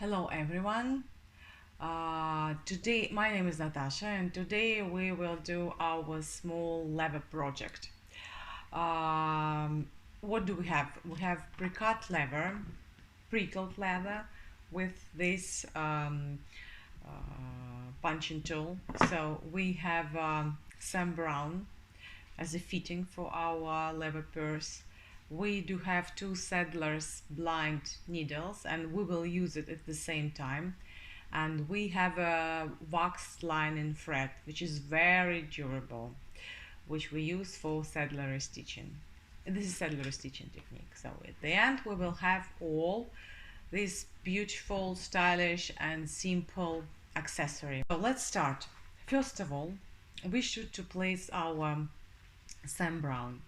Hello everyone. Today my name is Natasha and today we will do our small leather project. What do we have? We have pre-cut leather, pre-cut leather with this punching tool. So we have Sam Brown as a fitting for our leather purse. We do have two Saddler's blind needles and we will use it at the same time. And we have a waxed lining thread which is very durable, which we use for saddlery stitching. This is saddlery stitching technique. So at the end we will have all this beautiful, stylish and simple accessory. So let's start. First of all, we should to place our Sam Brown.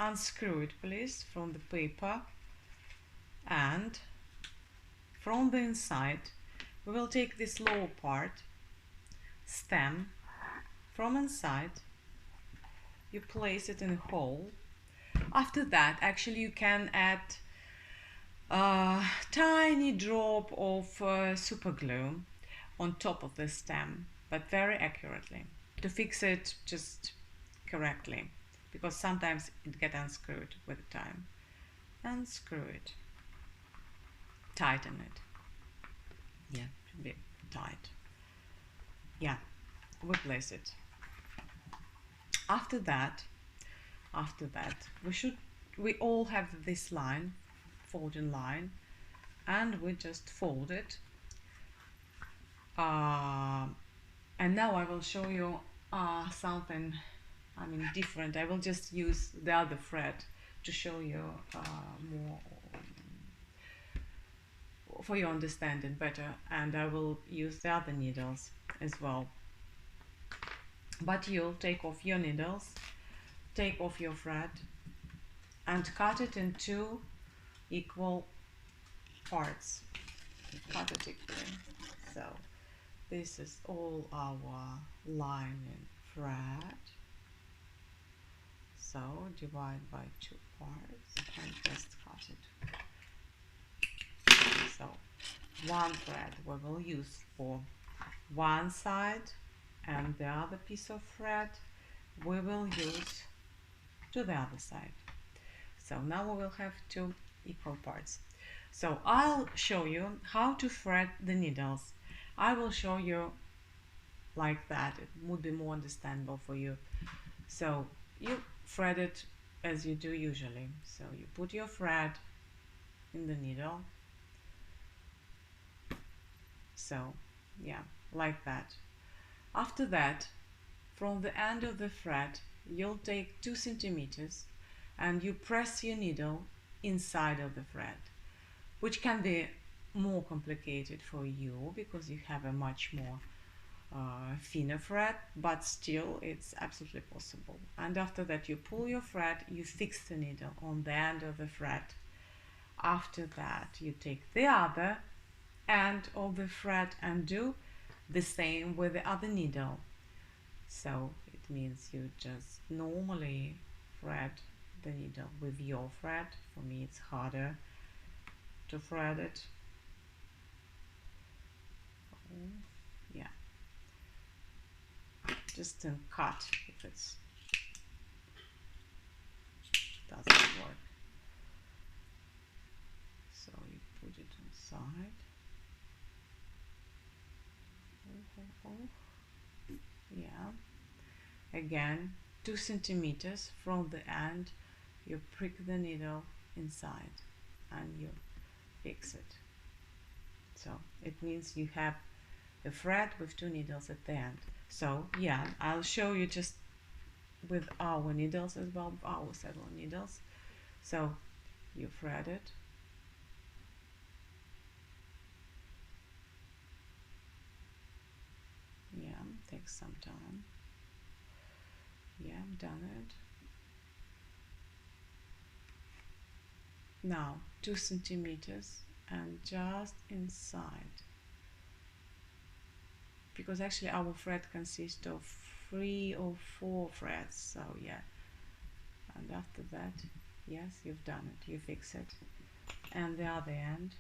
Unscrew it please from the paper, and from the inside we will take this lower part, stem, from inside you place it in a hole. After that actually you can add a tiny drop of super glue on top of the stem, but very accurately to fix it just correctly, because sometimes it gets unscrewed with time. Unscrew it, tighten it, yeah, should be tight, yeah, we place it. After that we all have this line, folding line, and we just fold it. And now I will show you something different. I will just use the other thread to show you more for your understanding better, and I will use the other needles as well. But you'll take off your needles, take off your thread and cut it in two equal parts. Cut it equally. So this is all our lining thread. So divide by two parts and just cut it. So one thread we will use for one side, and the other piece of thread we will use to the other side. So now we will have two equal parts. So I'll show you how to thread the needles. I will show you like that. It would be more understandable for you. So you thread it as you do usually. So you put your thread in the needle. So yeah, like that. After that, from the end of the thread, you'll take 2 centimeters and you press your needle inside of the thread, which can be more complicated for you because you have a much more thinner thread, but still it's absolutely possible. And after that you pull your thread, you fix the needle on the end of the thread. After that you take the other end of the thread and do the same with the other needle. So it means you just normally thread the needle with your thread. For me it's harder to thread it. Yeah, just cut if it doesn't work. So you put it inside. Yeah, again 2 centimeters from the end you prick the needle inside and you fix it. So it means you have a thread with 2 needles at the end. So yeah, I'll show you just with our needles as well, our saddle needles. So you thread it, yeah, takes some time. Yeah, I've done it. Now 2 centimeters and just inside, because actually our thread consists of 3 or 4 threads. So yeah, and after that, yes, you've done it, you fix it. And the other end,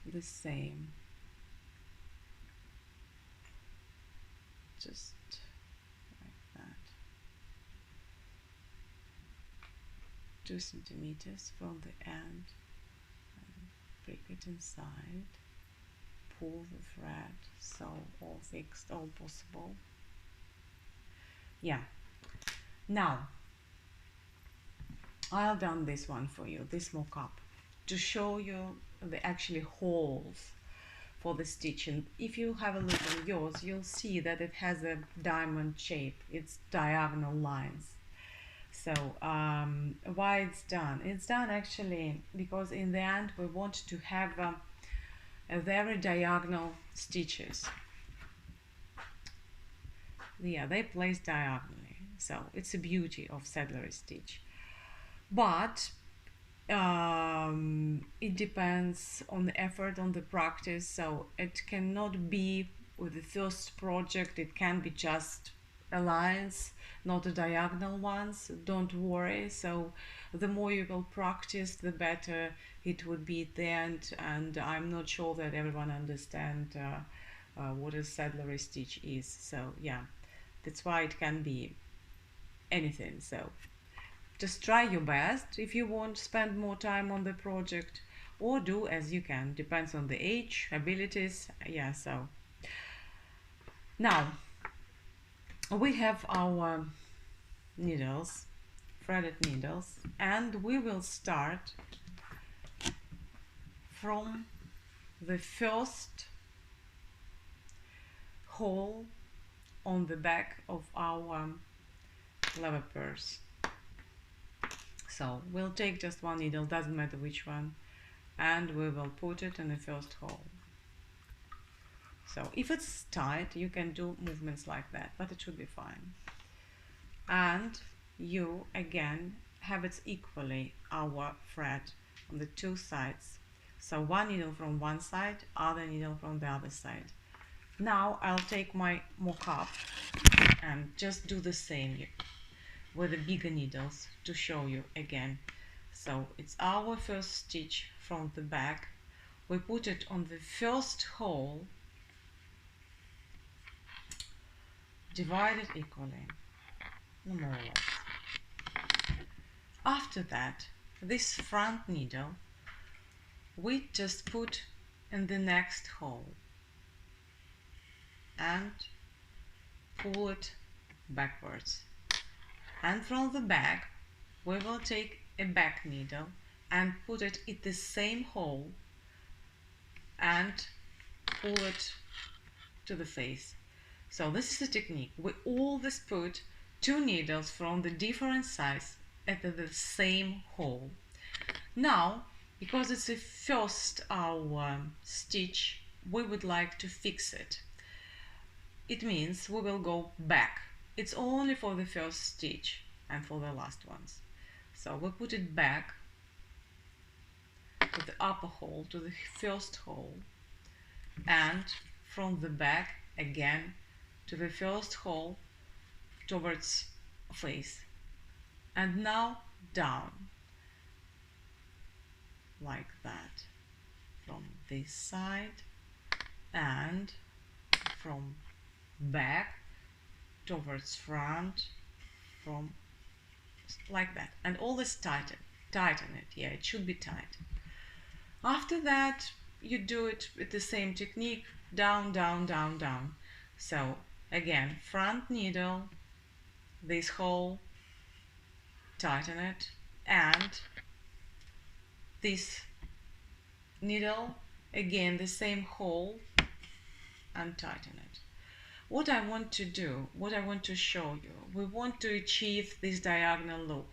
the same, just like that, 2 centimeters from the end, and prick it inside, pull the thread, so all fixed, all possible. Yeah, now I'll done this one for you, this mock-up, to show you the actually holes for the stitching. If you have a look on yours, you'll see that it has a diamond shape, it's diagonal lines. So why it's done? It's done actually because in the end we want to have a very diagonal stitches. Yeah, they place diagonally, so it's a beauty of saddlery stitch. But it depends on the effort, on the practice, so it cannot be with the first project, it can be just a lines, not a diagonal ones, don't worry. So the more you will practice, the better it would be at the end, and I'm not sure that everyone understand what a saddlery stitch is. So yeah, that's why it can be anything. So just try your best. If you want, spend more time on the project, or do as you can, depends on the age, abilities. Yeah, so now we have our needles, threaded needles, and we will start from the first hole on the back of our lever purse. So we'll take just one needle, doesn't matter which one, and we will put it in the first hole. So if it's tight, you can do movements like that, but it should be fine. And you again have it equally, our thread on the 2 sides. So one needle from one side, other needle from the other side. Now I'll take my mock-up and just do the same with the bigger needles to show you again. So it's our first stitch from the back. We put it on the first hole, divide it equally, more or less. After that, this front needle we just put in the next hole and pull it backwards. And from the back we will take a back needle and put it in the same hole and pull it to the face. So this is the technique. We always put 2 needles from the different size at the same hole. Now, because it's the first our stitch, we would like to fix it. It means we will go back. It's only for the first stitch and for the last ones. So we put it back to the upper hole, to the first hole, and from the back again to the first hole towards face, and now down like that from this side and from back towards front, from like that, and always tighten it. Yeah, it should be tight. After that you do it with the same technique, down, down, down, down. So again, front needle, this hole, tighten it, and this needle, again the same hole, and tighten it. What I want to do, what I want to show you, we want to achieve this diagonal loop.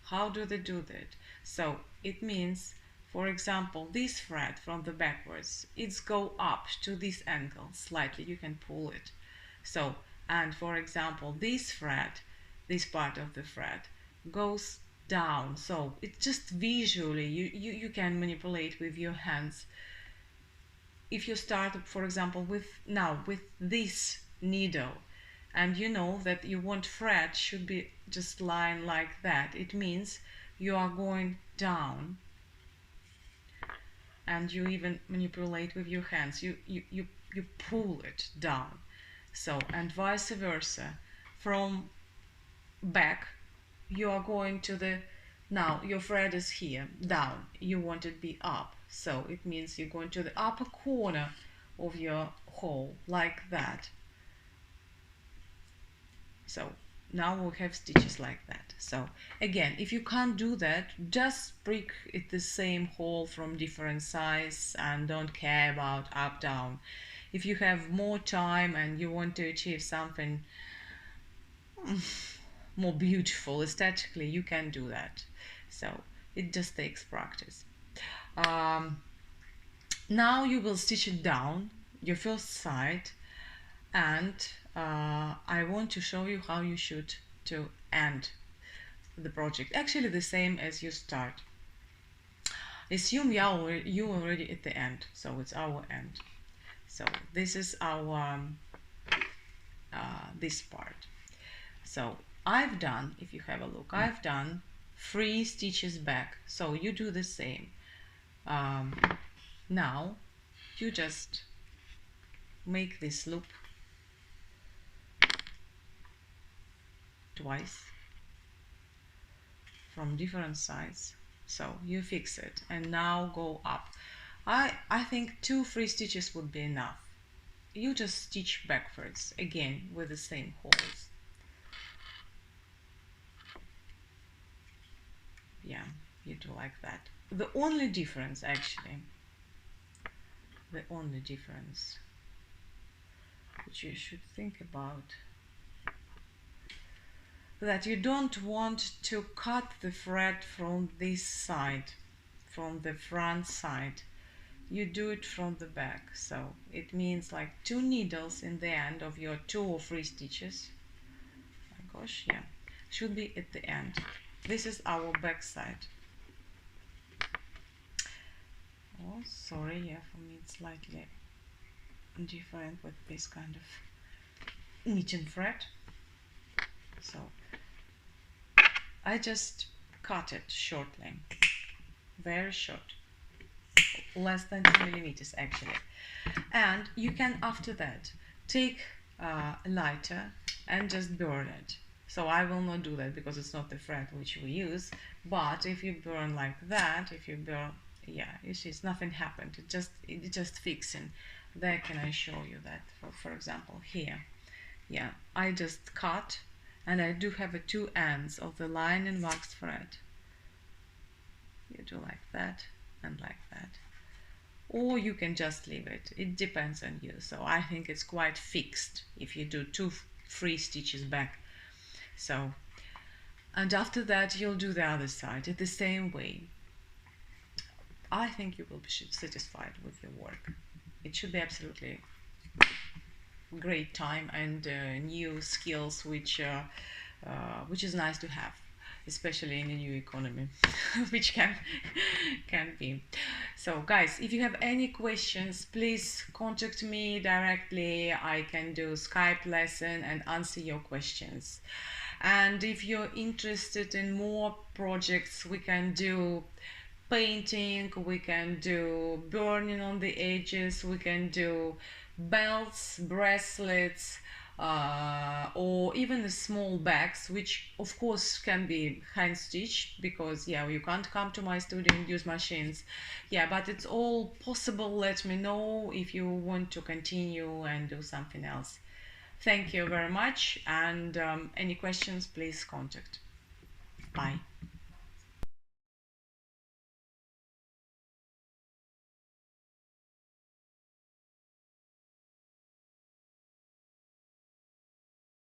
How do they do that? So it means, for example, this thread from the backwards, it's go up to this angle slightly, you can pull it. So, and for example, this thread, this part of the thread goes down. So it's just visually, you can manipulate with your hands. If you start, for example, with this needle, and you know that you want thread should be just lying like that, it means you are going down and you even manipulate with your hands. You pull it down. So, and vice versa. From back, you are going to the, now your thread is here, down. You want it to be up. So it means you're going to the upper corner of your hole, like that. So now we have stitches like that. So again, if you can't do that, just prick it the same hole from different size and don't care about up down. If you have more time and you want to achieve something more beautiful aesthetically, you can do that. So it just takes practice. Now you will stitch it down your first side, and I want to show you how you should to end the project. Actually the same as you start. Assume you already at the end, so it's our end. So this is our this part. So I've done, if you have a look, I've done 3 stitches back. So you do the same. Now you just make this loop twice from different sides. So you fix it and now go up. I think 2-3 stitches would be enough. You just stitch backwards again with the same holes. Yeah, you do like that. The only difference, actually, the only difference which you should think about, that you don't want to cut the thread from this side, from the front side. You do it from the back. So it means like 2 needles in the end of your 2 or 3 stitches. My gosh, yeah, should be at the end. This is our back side. Oh, sorry, yeah, for me it's slightly different with this kind of knitting thread. So I just cut it shortly, very short, less than 2 millimeters actually. And you can after that take a lighter and just burn it. So I will not do that because it's not the thread which we use, but if you burn like that, if you burn, yeah, you see, it's nothing happened, it just fixing. There can I show you that, for example here, yeah, I just cut, and I do have 2 ends of the line and wax thread. You do like that and like that, or you can just leave it, it depends on you. So I think it's quite fixed if you do 2-3 stitches back. So, and after that you'll do the other side in the same way. I think you will be satisfied with your work. It should be absolutely great time and new skills which is nice to have, especially in a new economy which can be. So guys, if you have any questions, please contact me directly. I can do Skype lesson and answer your questions. And if you're interested in more projects, we can do painting, we can do burning on the edges, we can do belts, bracelets, or even the small bags, which of course can be hand stitched, because yeah, you can't come to my studio and use machines. Yeah, but it's all possible. Let me know if you want to continue and do something else. Thank you very much, and any questions, please contact. Bye.